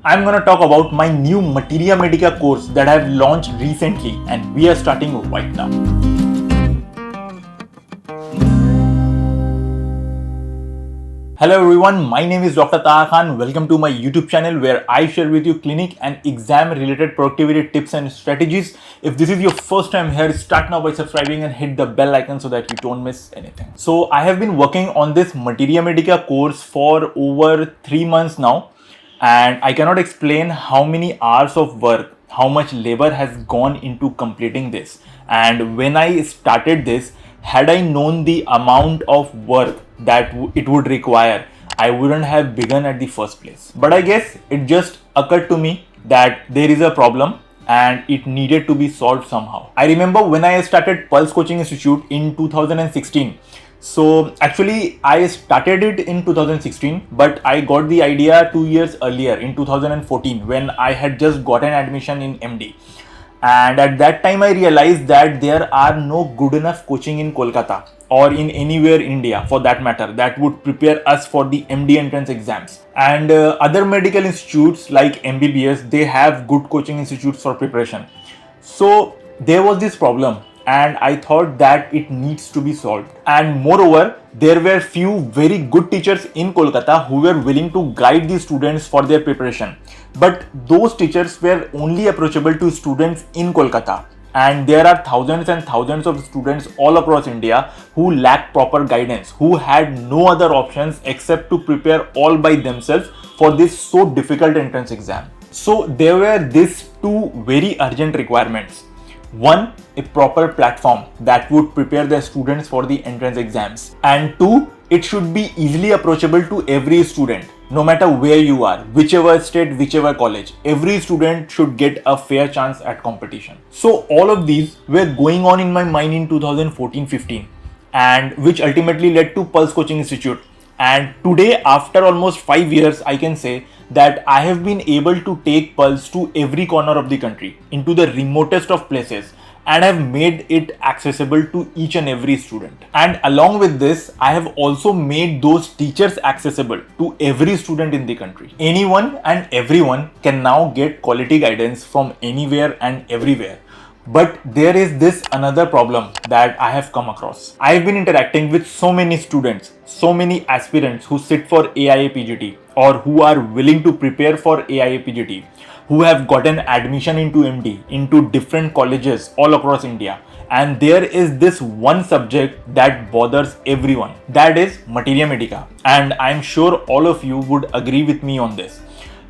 I'm gonna talk about my new Materia Medica course that I've launched recently and we are starting right now. Hello everyone, my name is Dr. Taha Khan. Welcome to my YouTube channel where I share with you clinic and exam related productivity tips and strategies. If this is your first time here, start now by subscribing and hit the bell icon so that you don't miss anything. So I have been working on this Materia Medica course for over 3 months now, and I cannot explain how many hours of work, how much labor has gone into completing this. And when I started this, had I known the amount of work that it would require, I wouldn't have begun at the first place. But I guess it just occurred to me that there is a problem and it needed to be solved somehow. I remember when I started Pulse Coaching Institute in 2016. So actually I started it in 2016, but I got the idea 2 years earlier in 2014 when I had just gotten admission in MD. And at that time I realized that there are no good enough coaching in Kolkata or in anywhere in India for that matter that would prepare us for the MD entrance exams. And other medical institutes like MBBS, they have good coaching institutes for preparation. So there was this problem and I thought that it needs to be solved. And moreover, there were few very good teachers in Kolkata who were willing to guide the students for their preparation. But those teachers were only approachable to students in Kolkata. And there are thousands and thousands of students all across India who lack proper guidance, who had no other options except to prepare all by themselves for this so difficult entrance exam. So there were these two very urgent requirements. One, a proper platform that would prepare the students for the entrance exams. And two, it should be easily approachable to every student, no matter where you are, whichever state, whichever college. Every student should get a fair chance at competition. So all of these were going on in my mind in 2014-15, and which ultimately led to Pulse Coaching Institute. And today, after almost 5 years, I can say that I have been able to take Pulse to every corner of the country, into the remotest of places, and have made it accessible to each and every student. And along with this, I have also made those teachers accessible to every student in the country. Anyone and everyone can now get quality guidance from anywhere and everywhere. But there is this another problem that I have come across. I have been interacting with so many students, so many aspirants who sit for AIA PGT or who are willing to prepare for AIA PGT, who have gotten admission into MD, into different colleges all across India. And there is this one subject that bothers everyone, that is Materia Medica. And I'm sure all of you would agree with me on this.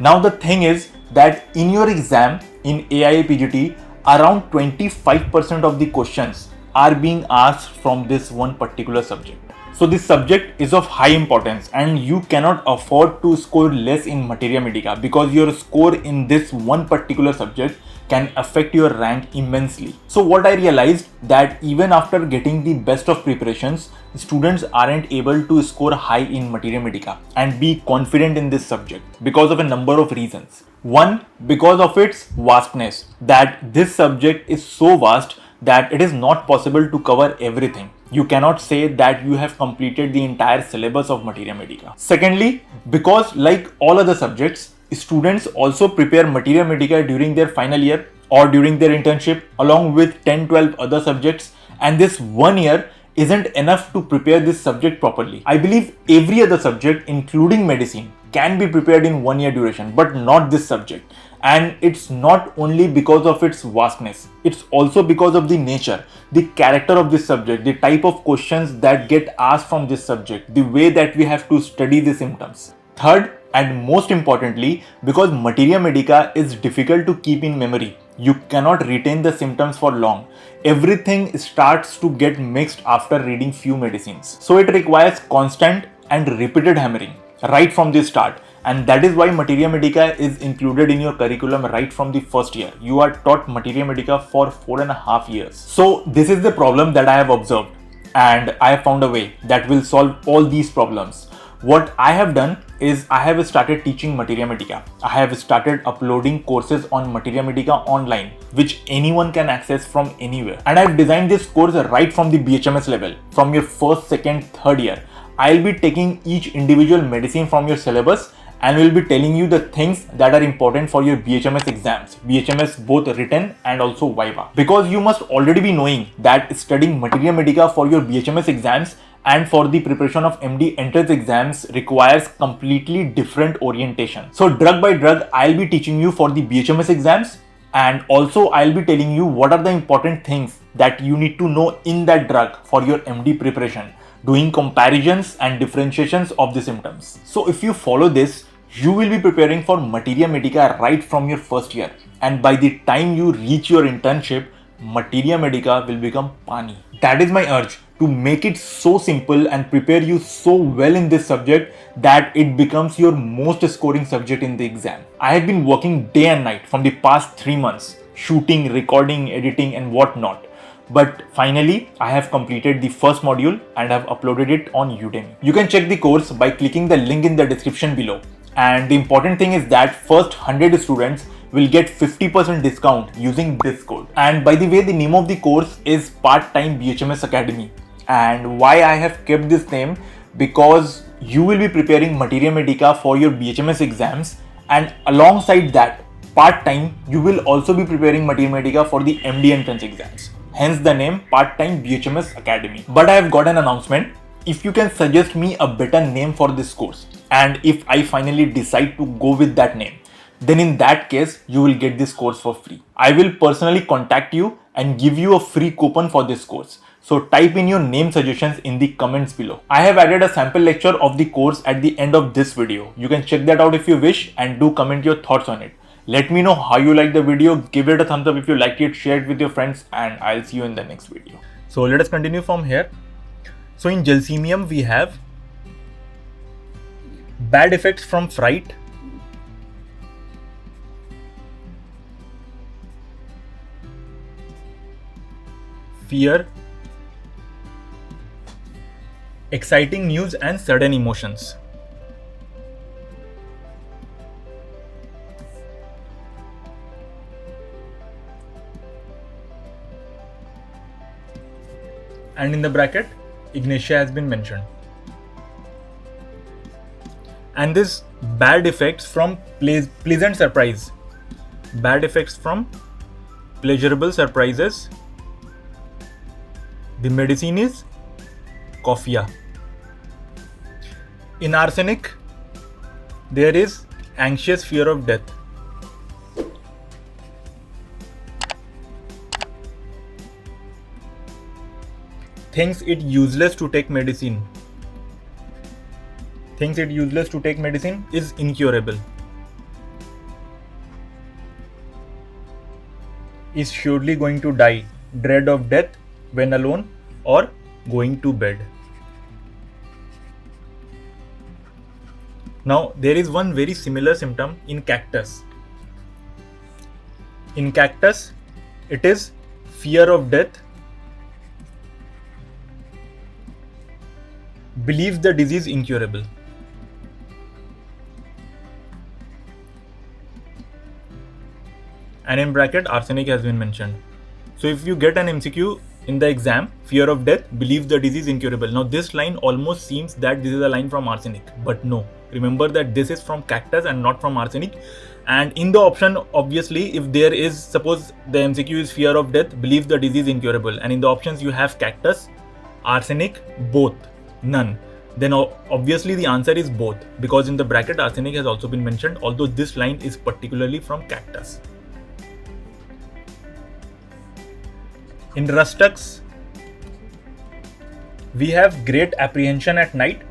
Now the thing is that in your exam in AIA PGT, around 25% of the questions are being asked from this one particular subject. So this subject is of high importance and you cannot afford to score less in Materia Medica because your score in this one particular subject can affect your rank immensely. So what I realized that even after getting the best of preparations, students aren't able to score high in Materia Medica and be confident in this subject because of a number of reasons. One, because of its vastness, that this subject is so vast that it is not possible to cover everything. You cannot say that you have completed the entire syllabus of Materia Medica. Secondly, because like all other subjects, students also prepare Materia Medica during their final year or during their internship along with 10-12 other subjects, and this 1 year isn't enough to prepare this subject properly. I believe every other subject, including medicine, can be prepared in 1 year duration, but not this subject. And it's not only because of its vastness, it's also because of the nature, the character of this subject, the type of questions that get asked from this subject, the way that we have to study the symptoms. Third, and most importantly, because Materia Medica is difficult to keep in memory. You cannot retain the symptoms for long. Everything starts to get mixed after reading few medicines. So it requires constant and repeated hammering right from the start. And that is why Materia Medica is included in your curriculum right from the first year. You are taught Materia Medica for 4.5 years. So this is the problem that I have observed, and I have found a way that will solve all these problems. What I have done is I have started teaching Materia Medica. I have started uploading courses on Materia Medica online, which anyone can access from anywhere. And I've designed this course right from the BHMS level, from your first, second, third year. I'll be taking each individual medicine from your syllabus and we'll be telling you the things that are important for your BHMS exams, BHMS both written and also Viva. Because you must already be knowing that studying Materia Medica for your BHMS exams and for the preparation of MD entrance exams requires completely different orientation. So drug by drug, I'll be teaching you for the BHMS exams, and also I'll be telling you what are the important things that you need to know in that drug for your MD preparation, doing comparisons and differentiations of the symptoms. So if you follow this, you will be preparing for Materia Medica right from your first year, and by the time you reach your internship, Materia Medica will become Pani. That is my urge, to make it so simple and prepare you so well in this subject that it becomes your most scoring subject in the exam. I have been working day and night from the past 3 months, shooting, recording, editing and whatnot. But finally, I have completed the first module and have uploaded it on Udemy. You can check the course by clicking the link in the description below. And the important thing is that first 100 students will get 50% discount using this code. And by the way, the name of the course is Part-Time BHMS Academy. And why I have kept this name? Because you will be preparing Materia Medica for your BHMS exams, and alongside that, part-time, you will also be preparing Materia Medica for the MD entrance exams. Hence the name Part-Time BHMS Academy. But I have got an announcement. If you can suggest me a better name for this course, and if I finally decide to go with that name, then in that case, you will get this course for free. I will personally contact you and give you a free coupon for this course. So type in your name suggestions in the comments below. I have added a sample lecture of the course at the end of this video. You can check that out if you wish, and do comment your thoughts on it. Let me know how you like the video. Give it a thumbs up if you liked it, share it with your friends, and I'll see you in the next video. So let us continue from here. So in Gelsemium we have bad effects from fright, fear, exciting news and sudden emotions. And in the bracket, Ignatia has been mentioned. And this bad effects from pleasant surprise, bad effects from pleasurable surprises. The medicine is Coffea. In arsenic, there is anxious fear of death. Thinks it useless to take medicine. Thinks it useless to take medicine is incurable. Is surely going to die. Dread of death when alone or going to bed. Now there is one very similar symptom in cactus. In cactus, it is fear of death. Believes the disease incurable. And in bracket, arsenic has been mentioned. So if you get an MCQ in the exam, fear of death, believes the disease incurable. Now this line almost seems that this is a line from arsenic, but no. Remember that this is from cactus and not from arsenic. And in the option, obviously, if there is, suppose the MCQ is fear of death, believes the disease incurable, and in the options you have cactus, arsenic, both, none, then obviously the answer is both, because in the bracket arsenic has also been mentioned, although this line is particularly from cactus. In Rustux, we have great apprehension at night.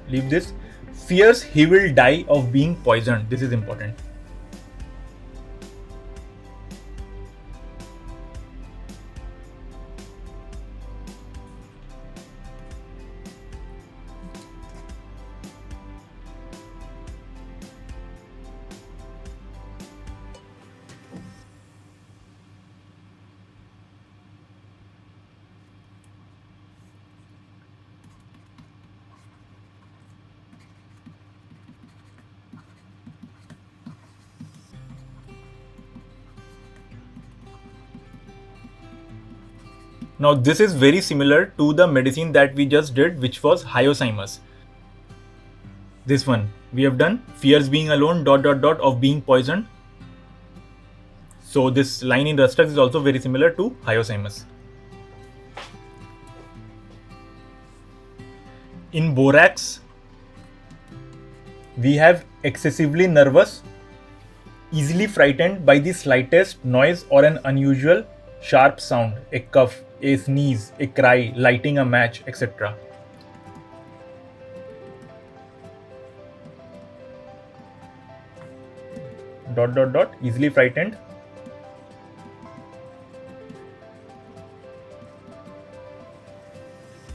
Leave this. Fears he will die of being poisoned. This is important. Now this is very similar to the medicine that we just did, which was hyoscyamus. This one we have done, fears being alone ... of being poisoned. So this line in Rustux is also very similar to Hyoscyamus. In Borax, we have excessively nervous, easily frightened by the slightest noise or an unusual sharp sound, a cough, a sneeze, a cry, lighting a match, etc. Easily frightened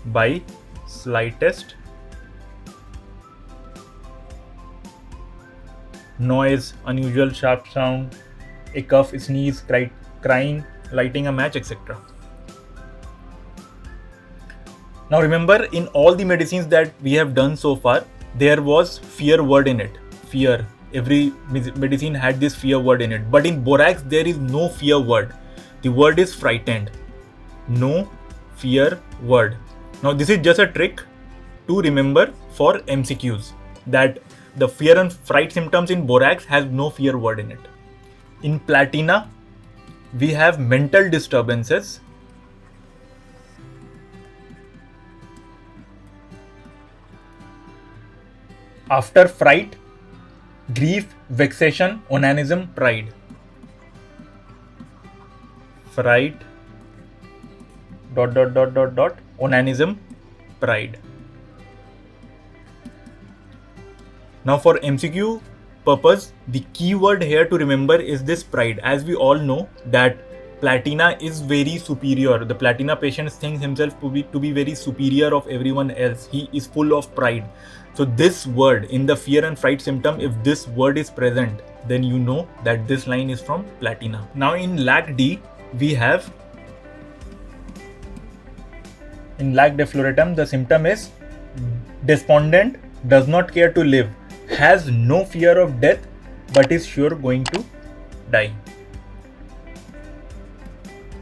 by slightest noise, unusual sharp sound, a cough, sneeze, crying, lighting a match, etc. Now remember, in all the medicines that we have done so far, there was fear word in it. Fear. Every medicine had this fear word in it. But in Borax, there is no fear word. The word is frightened. No fear word. Now this is just a trick to remember for MCQs, that the fear and fright symptoms in Borax has no fear word in it. In Platina, we have mental disturbances, after fright, grief, vexation, onanism, pride. Fright ... onanism, pride. Now for MCQ purpose, the keyword here to remember is this pride. As we all know that Platina is very superior. The Platina patient thinks himself to be very superior of everyone else. He is full of pride. So this word in the fear and fright symptom, if this word is present, then you know that this line is from Platina. Now in Lac D, we have, in Lac de Floretum, the symptom is despondent, does not care to live, has no fear of death, but is sure going to die.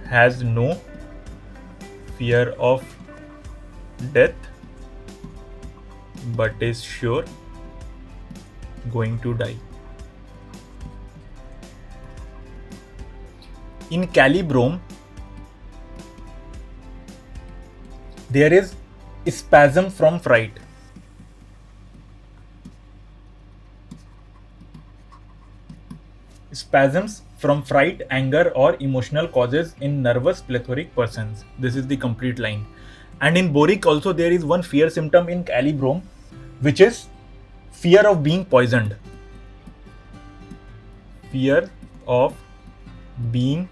Has no fear of death, but is sure going to die. In Calibrome, there is spasm from fright. Spasms from fright, anger, or emotional causes in nervous plethoric persons. This is the complete line. And in Boric also there is one fear symptom in Calibrome, which is fear of being poisoned. Fear of being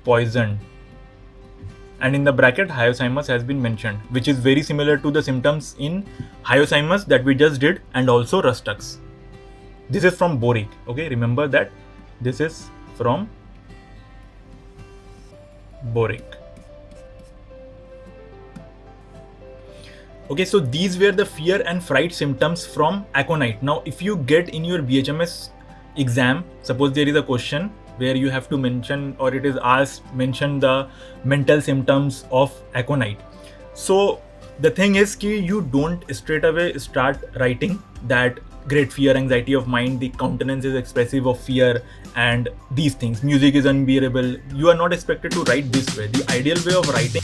poisoned. And in the bracket, Hyoscyamus has been mentioned, which is very similar to the symptoms in Hyoscyamus that we just did, and also Rustux. This is from Boric. Okay, remember that this is from Boric. Okay, so these were the fear and fright symptoms from Aconite. Now, if you get in your BHMS exam, suppose there is a question where you have to mention, or it is asked, mention the mental symptoms of Aconite. So the thing is ki you don't straight away start writing that great fear, anxiety of mind, the countenance is expressive of fear, and these things, music is unbearable. You are not expected to write this way. The ideal way of writing